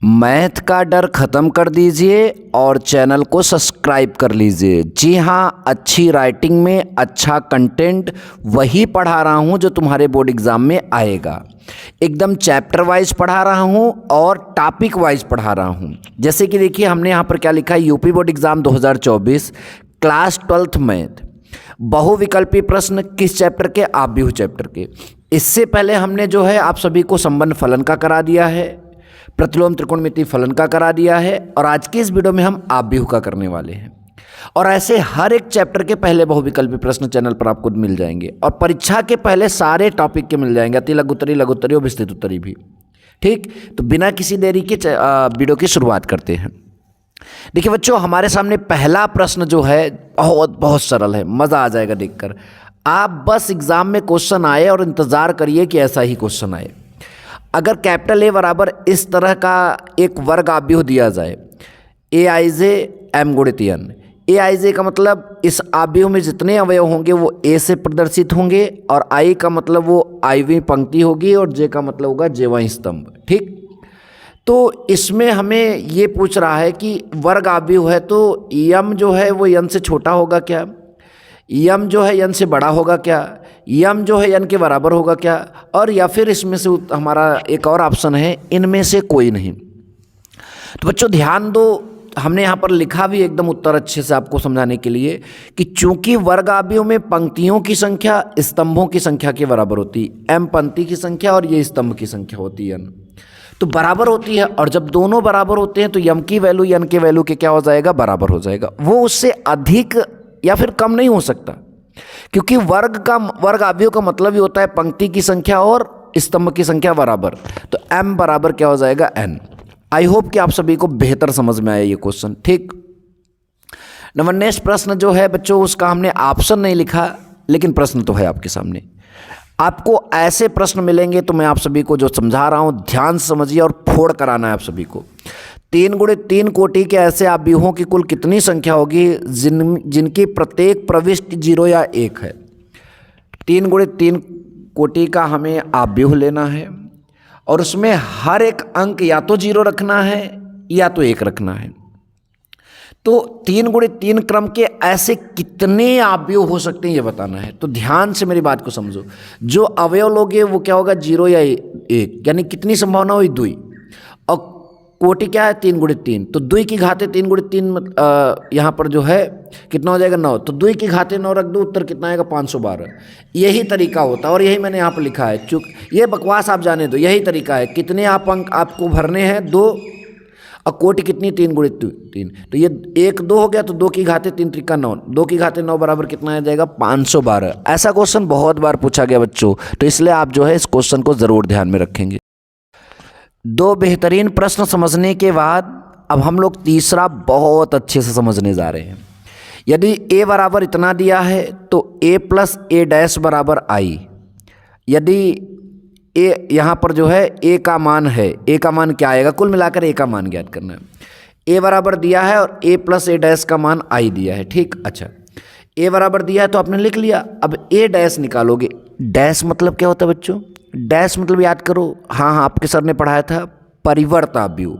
Math का डर ख़त्म कर दीजिए और चैनल को सब्सक्राइब कर लीजिए। जी हाँ, अच्छी राइटिंग में अच्छा कंटेंट वही पढ़ा रहा हूँ जो तुम्हारे बोर्ड एग्ज़ाम में आएगा। एकदम चैप्टर वाइज पढ़ा रहा हूँ और टॉपिक वाइज पढ़ा रहा हूँ। जैसे कि देखिए हमने यहाँ पर क्या लिखा है, UP board exam 2024 class 12th math बहुविकल्पी प्रश्न किस चैप्टर के? आव्यूह चैप्टर के। इससे पहले हमने जो है आप सभी को संबंध फलन का करा दिया है, प्रतिलोम त्रिकोणमिति फलन का करा दिया है और आज की इस वीडियो में हम आव्यूह का करने वाले हैं। और ऐसे हर एक चैप्टर के पहले बहुविकल्पी प्रश्न चैनल पर आपको मिल जाएंगे और परीक्षा के पहले सारे टॉपिक के मिल जाएंगे, अति लघु उत्तरी, लघु उत्तरी और विस्तृत उत्तरी भी। ठीक, तो बिना किसी देरी के वीडियो की शुरुआत करते हैं। देखिए बच्चों, हमारे सामने पहला प्रश्न जो है बहुत सरल है, मज़ा आ जाएगा देखकर। आप बस एग्जाम में क्वेश्चन आए और इंतज़ार करिए कि ऐसा ही क्वेश्चन आए। अगर कैपिटल ए बराबर इस तरह का एक वर्ग आव्यूह दिया जाए, ए आई जे एम गुणित एन। ए आई जे का मतलब इस आव्यूह में जितने अवयव होंगे वो ए से प्रदर्शित होंगे और आई का मतलब वो आईवीं पंक्ति होगी और जे का मतलब होगा जेवां स्तंभ। ठीक, तो इसमें हमें ये पूछ रहा है कि वर्ग आव्यूह है तो यम जो है वो यन से छोटा होगा क्या, यम जो है यन से बड़ा होगा क्या, यम जो है यन के बराबर होगा क्या, और या फिर इसमें से हमारा एक और ऑप्शन है इनमें से कोई नहीं। तो बच्चों ध्यान दो, हमने यहाँ पर लिखा भी एकदम उत्तर अच्छे से आपको समझाने के लिए कि चूंकि वर्ग आव्यूह में पंक्तियों की संख्या स्तंभों की संख्या के बराबर होती है, एम पंक्ति की संख्या और ये स्तंभ की संख्या होती है, तो बराबर होती है। और जब दोनों बराबर होते हैं तो यम की वैल्यू यन के वैल्यू के क्या हो जाएगा? बराबर हो जाएगा। वो उससे अधिक या फिर कम नहीं हो सकता, क्योंकि वर्ग आव्यूह का मतलब ही होता है पंक्ति की संख्या और स्तंभ की संख्या बराबर। तो m बराबर क्या हो जाएगा? n। आई होप कि आप सभी को बेहतर समझ में आया ये क्वेश्चन। ठीक, नंबर नेक्स्ट प्रश्न जो है बच्चों उसका हमने ऑप्शन नहीं लिखा, लेकिन प्रश्न तो है आपके सामने। आपको ऐसे प्रश्न मिलेंगे तो मैं आप सभी को जो समझा रहा हूँ ध्यान से समझिए और फोड़ कराना है आप सभी को। 3 गुणित 3 कोटि के ऐसे आव्यूहों की कुल कितनी संख्या होगी जिनकी प्रत्येक प्रविष्टि 0 या 1 है? 3 गुणित 3 कोटि का हमें आव्यूह लेना है और उसमें हर एक अंक या तो 0 रखना है या तो 1 रखना है। तो 3 गुणित 3 क्रम के ऐसे कितने आव्यूह हो सकते हैं ये बताना है। तो ध्यान से मेरी बात को समझो, जो अवयव लोगे वो क्या होगा? 0 या 1, यानी कितनी संभावना हुई? 2। और कोटि क्या है? 3 गुणित 3, तो 2 की घाते 3 गुणित 3 यहाँ पर जो है कितना हो जाएगा? 9। तो 2 की घाते 9 रख दो, उत्तर कितना आएगा? 512। यही तरीका होता है और यही मैंने यहाँ पर लिखा है। चूँकि ये बकवास आप जाने दो, यही तरीका है। कितने आप अंक आपको भरने हैं? 2। और कोटि कितनी? 3 गुणित 3, तो ये 1 2 हो गया, तो 2 की घाते 3 त्रिका 9, 2 की घाते 9 बराबर कितना आ जाएगा? 512। ऐसा क्वेश्चन बहुत बार पूछा गया बच्चों, तो इसलिए आप जो है इस क्वेश्चन को ज़रूर ध्यान में रखेंगे। 2 बेहतरीन प्रश्न समझने के बाद अब हम लोग तीसरा बहुत अच्छे से समझने जा रहे हैं। यदि a बराबर इतना दिया है तो a प्लस a डैश बराबर i। यदि ए यहाँ पर जो है ए का मान है, ए का मान क्या आएगा? कुल मिलाकर ए का मान ज्ञात करना है। ए बराबर दिया है और ए प्लस ए डैश का मान आई दिया है। ठीक, अच्छा, ए बराबर दिया है तो आपने लिख लिया। अब ए डैश निकालोगे। डैश मतलब क्या होता है बच्चों? डैश मतलब याद करो, हाँ आपके सर ने पढ़ाया था, परिवर्त आव्यूह।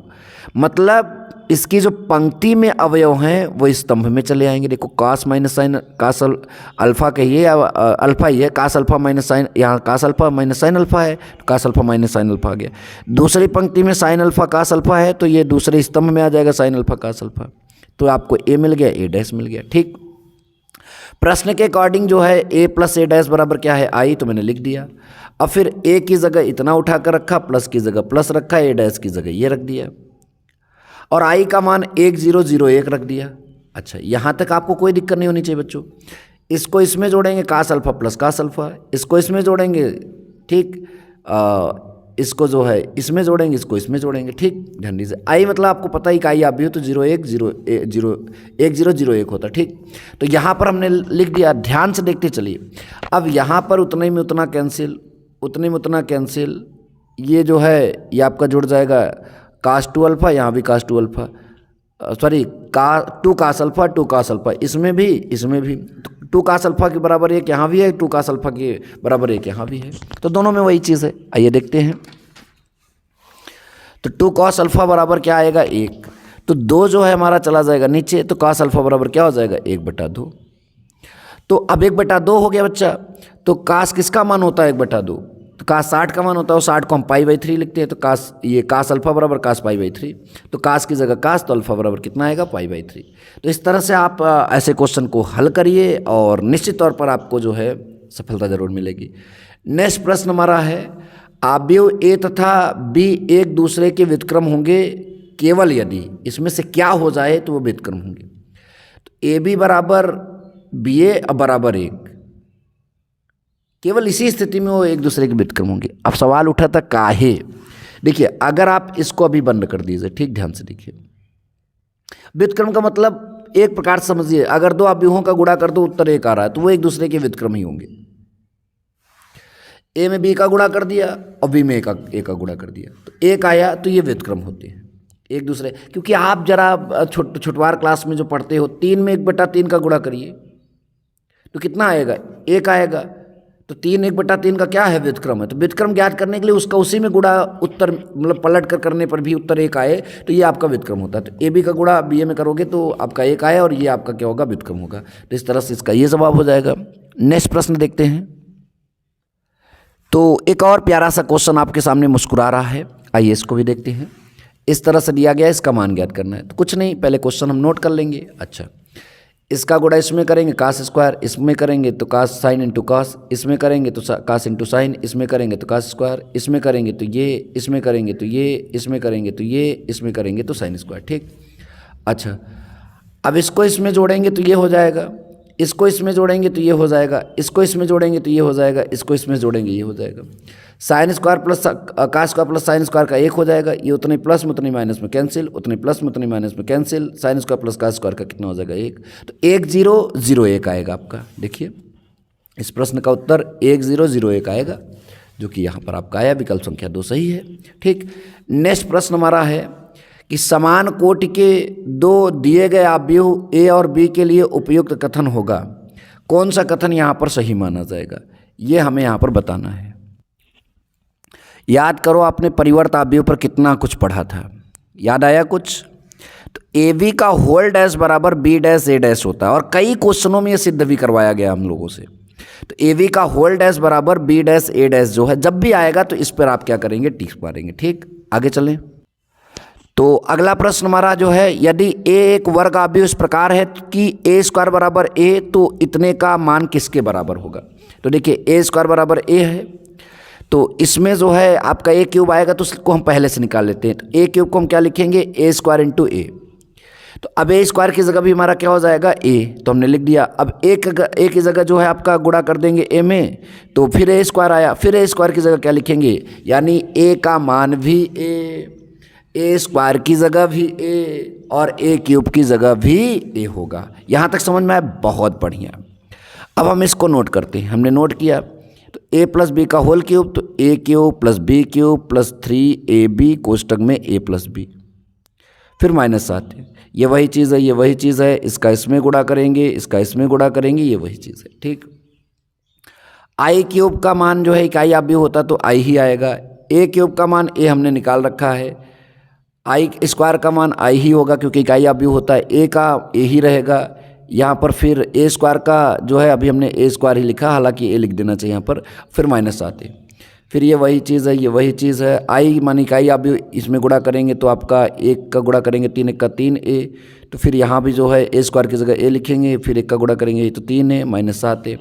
मतलब इसकी जो पंक्ति में अवयव हैं वो स्तंभ में चले आएंगे। देखो कास माइनस साइन, कास अल्फा कहिए या अल्फा ही है, कास अल्फा माइनस साइन, यहाँ cos alpha minus sine alpha है, तो cos alpha minus sine alpha आ गया। दूसरी पंक्ति में साइन अल्फा कास अल्फा है तो ये दूसरे स्तंभ में आ जाएगा साइन अल्फा कास अल्फा। तो आपको ए मिल गया, ए डैश मिल गया। ठीक, प्रश्न के अकॉर्डिंग जो है ए प्लस ए डैश बराबर क्या है? आई, तो मैंने लिख दिया। अब फिर ए की जगह इतना उठा कर रखा, प्लस की जगह प्लस रखा, ए डैश की जगह ये रख दिया और आई का मान 1 0 0 1 रख दिया। अच्छा, यहाँ तक आपको कोई दिक्कत नहीं होनी चाहिए बच्चों। इसको इसमें जोड़ेंगे cos alpha plus cos alpha, इसको इसमें जोड़ेंगे। ठीक, इसको जो है इसमें जोड़ेंगे, इसको इसमें जोड़ेंगे। ठीक, ध्यान से आई मतलब आपको पता ही का आई आप भी हो तो 0 1 0 0 1 0 0 1 होता। ठीक, तो यहाँ पर हमने लिख दिया। ध्यान से देखते चलिए। अब यहाँ पर उतने में उतना कैंसिल, उतने में उतना कैंसिल, ये जो है ये आपका जुड़ जाएगा कास 2 अल्फा, यहाँ भी cos 2 alpha, sorry 2 cos alpha 2 cos alpha, इसमें भी 2 कास अल्फा के बराबर एक यहाँ भी है, 2 कास अल्फा के बराबर एक यहाँ भी है, तो दोनों में वही चीज़ है। आइए देखते हैं। तो 2 cos अल्फा बराबर क्या आएगा 1, तो 2 जो है हमारा चला जाएगा नीचे, तो cos अल्फा बराबर क्या हो जाएगा 1/2। तो अब 1/2 हो गया बच्चा, तो cos किसका मान होता है 1/2, तो cos 60 का मान होता है, 60 को हम π/3 लिखते हैं, तो cos अल्फा बराबर cos π/3, तो cos की जगह cos, तो अल्फा बराबर कितना आएगा π/3। तो इस तरह से आप ऐसे क्वेश्चन को हल करिए और निश्चित तौर पर आपको जो है सफलता जरूर मिलेगी। नेक्स्ट प्रश्न हमारा है, अवयव ए तथा बी एक दूसरे के व्युत्क्रम होंगे केवल यदि इसमें से क्या हो जाए तो वो व्युत्क्रम होंगे। तो ए बी बराबर बी ए बराबर 1, केवल इसी स्थिति में वो एक दूसरे के व्युत्क्रम होंगे। अब सवाल उठा था काहे। देखिए अगर आप इसको अभी बंद कर दीजिए, ठीक ध्यान से देखिए, व्युत्क्रम का मतलब एक प्रकार से समझिए, अगर दो अवयवों का गुणा कर दो उत्तर 1 आ रहा है तो वो एक दूसरे के व्युत्क्रम ही होंगे। ए में बी का गुणा कर दिया और बी में ए का गुणा कर दिया तो 1 आया, तो ये व्युत्क्रम होते हैं एक दूसरे। क्योंकि आप जरा छुटवार क्लास में जो पढ़ते हो 3 में 1/3 का गुणा करिए तो कितना आएगा 1 आएगा, तो 3 1/3 का क्या है व्युत्क्रम है। तो व्युत्क्रम ज्ञात करने के लिए उसका उसी में गुणा उत्तर मतलब पलट कर करने पर भी उत्तर 1 आए तो ये आपका व्युत्क्रम होता है। तो ए बी का गुणा बी ए में करोगे तो आपका 1 आया और ये आपका क्या होगा व्युत्क्रम होगा। तो इस तरह से इसका ये जवाब हो जाएगा। नेक्स्ट प्रश्न देखते हैं। तो एक और प्यारा सा क्वेश्चन आपके सामने मुस्कुरा रहा है, आइए इसको भी देखते हैं। इस तरह से दिया गया है, इसका मान ज्ञात करना है। तो कुछ नहीं, पहले क्वेश्चन हम नोट कर लेंगे। अच्छा, इसका गुणा इसमें करेंगे cos स्क्वायर, इसमें करेंगे तो cos साइन इंटू cos, इसमें करेंगे तो cos इंटू साइन, इसमें करेंगे तो cos स्क्वायर, इसमें करेंगे तो ये, इसमें करेंगे तो ये, इसमें करेंगे तो ये, इसमें करेंगे तो साइन स्क्वायर। ठीक, अच्छा अब इसको इसमें जोड़ेंगे तो ये हो जाएगा, इसको इसमें जोड़ेंगे तो ये हो जाएगा, इसको इसमें जोड़ेंगे तो ये हो जाएगा, इसको इसमें जोड़ेंगे ये हो जाएगा। Sine square plus cos square plus sine square का 1 हो जाएगा, ये उतने प्लस में उतने माइनस में कैंसिल, उतने प्लस में उतने माइनस में cancel, sine square plus cos square का कितना हो जाएगा 1, तो 1 0 0 1 आएगा आपका। देखिए इस प्रश्न का उत्तर 1 0 0 1 आएगा, जो कि यहाँ पर आपका आया, विकल्प संख्या 2 सही है। ठीक, नेक्स्ट प्रश्न हमारा है कि समान कोटि के 2 दिए गए अवयव ए और बी के लिए उपयुक्त कथन होगा, कौन सा कथन यहाँ पर सही माना जाएगा, ये हमें यहाँ पर बताना है। याद करो आपने परिवर्त अवयव पर कितना कुछ पढ़ा था, याद आया कुछ। तो ए बी का होल डैश बराबर बी डैश ए डैश होता है, और कई क्वेश्चनों में ये सिद्ध भी करवाया गया हम लोगों से। तो ए बी का होल डैश बराबर बी डैश ए डैश जो है, जब भी आएगा तो इस पर आप क्या करेंगे, टिक मारेंगे। ठीक, आगे चलें। तो अगला प्रश्न हमारा जो है, यदि ए एक वर्ग अवयव इस प्रकार है कि ए स्क्वायर बराबर ए, तो इतने का मान किसके बराबर होगा। तो देखिए ए स्क्वायर बराबर ए है, तो इसमें जो है आपका ए क्यूब आएगा, तो उसको हम पहले से निकाल लेते हैं। तो ए क्यूब को हम क्या लिखेंगे, ए स्क्वायर इंटू ए। तो अब ए स्क्वायर की जगह भी हमारा क्या हो जाएगा ए, तो हमने लिख दिया। अब ए की जगह जो है आपका गुणा कर देंगे ए में, तो फिर ए स्क्वायर आया, फिर ए स्क्वायर की जगह क्या लिखेंगे, यानी ए का मान भी ए स्क्वायर की जगह भी ए, और ए क्यूब की जगह भी ए होगा। यहाँ तक समझ में आया, बहुत बढ़िया। अब हम इसको नोट करते हैं। हमने नोट किया, तो ए प्लस बी का होल क्यूब, तो A cube plus B cube plus 3ab कोष्टक में ए प्लस बी, फिर माइनस 7। ये वही चीज़ है, ये वही चीज़ है, इसका इसमें गुणा करेंगे, इसका इसमें गुणा करेंगे, ये वही चीज़ है। ठीक, आई क्यूब का मान जो है इकाई अवयव होता तो आई ही आएगा। ए क्यूब का मान ए हमने निकाल रखा है, आई स्क्वायर का मान आई ही होगा क्योंकि इकाई अवयव होता है, ए का ए ही रहेगा यहाँ पर। फिर ए स्क्वायर का जो है अभी हमने ए स्क्वायर ही लिखा, हालांकि ए लिख देना चाहिए यहाँ पर, फिर माइनस 7। फिर ये वही चीज़ है, ये वही चीज़ है। आई मान इकाई अवयव, इसमें गुणा करेंगे तो आपका 1 का गुणा करेंगे 3 1 का 3 ए, तो फिर यहाँ भी जो है ए स्क्वायर की जगह ए लिखेंगे, फिर 1 का गुणा करेंगे तो 3 है माइनस 7 है।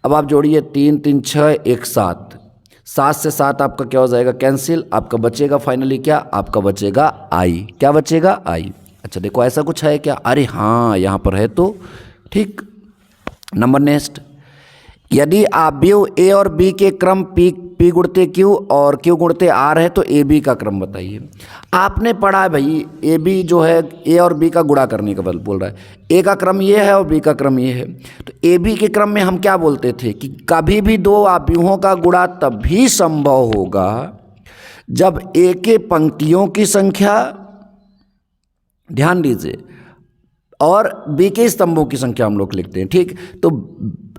अब आप जोड़िए 3 3 6 1 7, 7 से 7 आपका क्या हो जाएगा कैंसिल, आपका बचेगा फाइनली क्या, आपका बचेगा आई। क्या बचेगा, आई। अच्छा देखो ऐसा कुछ है क्या, अरे हाँ यहाँ पर है तो ठीक। नंबर नेक्स्ट, यदि अवयव ए और बी के क्रम पी गुणते क्यू और क्यू गुणते आर है तो ए बी का क्रम बताइए। आपने पढ़ा है भाई, ए बी जो है ए और बी का गुणा करने का बोल रहा है, ए का क्रम ये है और बी का क्रम ये है। तो ए बी के क्रम में हम क्या बोलते थे कि कभी भी दो अवयवों का गुणा तभी संभव होगा जब ए के पंक्तियों की संख्या, ध्यान दीजिए, और बी के स्तंभों की संख्या हम लोग लिखते हैं। ठीक, तो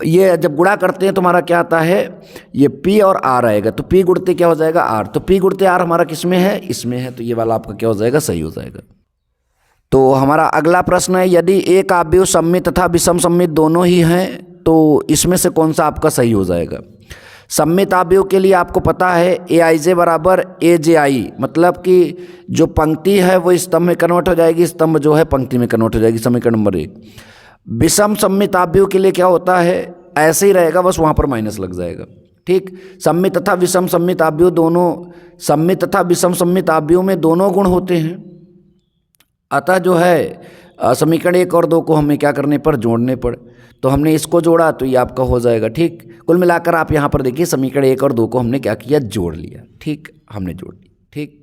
ये जब गुणा करते हैं तो हमारा क्या आता है, ये P और R आएगा, तो P गुणते क्या हो जाएगा R, तो P गुणते R हमारा किस में है, इसमें है, तो ये वाला आपका क्या हो जाएगा, सही हो जाएगा। तो हमारा अगला प्रश्न है, यदि एक आव्यूह सममित तथा विषम सममित दोनों ही हैं तो इसमें से कौन सा आपका सही हो जाएगा। सममित आव्यूह के लिए आपको पता है Aij बराबर AJI, मतलब कि जो पंक्ति है वो स्तंभ में कन्वर्ट हो जाएगी, स्तंभ जो है पंक्ति में कन्वर्ट हो जाएगी, समीकरण नंबर 1। विषम सममित आव्यूह के लिए क्या होता है, ऐसे ही रहेगा, बस वहाँ पर माइनस लग जाएगा। ठीक, सममित तथा विषम सममित आव्यूह दोनों, सममित तथा विषम सममित आव्यूह में दोनों गुण होते हैं, अतः जो है समीकरण 1 और 2 को हमें क्या करने पर, जोड़ने पर, तो हमने इसको जोड़ा तो ये आपका हो जाएगा। ठीक, कुल मिलाकर आप यहाँ पर देखिए समीकरण 1 और 2 को हमने क्या किया, जोड़ लिया। ठीक, हमने जोड़ लिया। ठीक,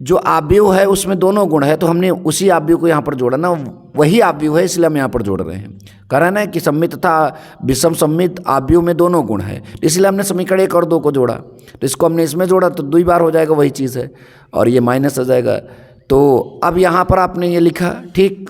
जो आव्यूह है उसमें दोनों गुण है तो हमने उसी आव्यूह को यहाँ पर जोड़ा ना, वही आव्यूह है इसलिए हम यहाँ पर जोड़ रहे हैं। कह रहे हैं ना कि सममित तथा विषम सममित आव्यूह में दोनों गुण है, इसलिए हमने समीकरण 1 और 2 को जोड़ा, तो इसको हमने इसमें जोड़ा तो 2 बार हो जाएगा, वही चीज़ है, और ये माइनस हो जाएगा। तो अब यहाँ पर आपने ये लिखा, ठीक,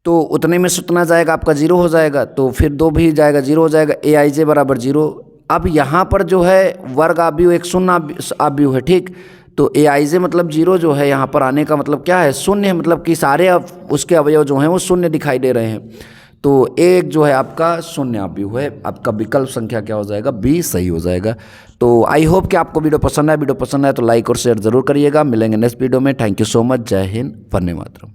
तो उतने में से उतना जाएगा आपका 0 हो जाएगा, तो फिर 2 भी जाएगा 0 हो जाएगा, Aij बराबर 0। अब यहाँ पर जो है वर्ग आव्यूह एक शून्य आव्यूह है। ठीक, तो Aij मतलब 0 जो है यहाँ पर आने का मतलब क्या है, शून्य है, मतलब कि सारे उसके अवयव जो हैं वो शून्य दिखाई दे रहे हैं, तो एक जो है आपका शून्य आव्यूह है, आपका विकल्प संख्या क्या हो जाएगा, बी सही हो जाएगा। तो आई होप कि आपको वीडियो पसंद है, वीडियो पसंद है तो लाइक और शेयर जरूर करिएगा। मिलेंगे नेक्स्ट वीडियो में। Thank you so much. जय हिंद, वंदे मातरम।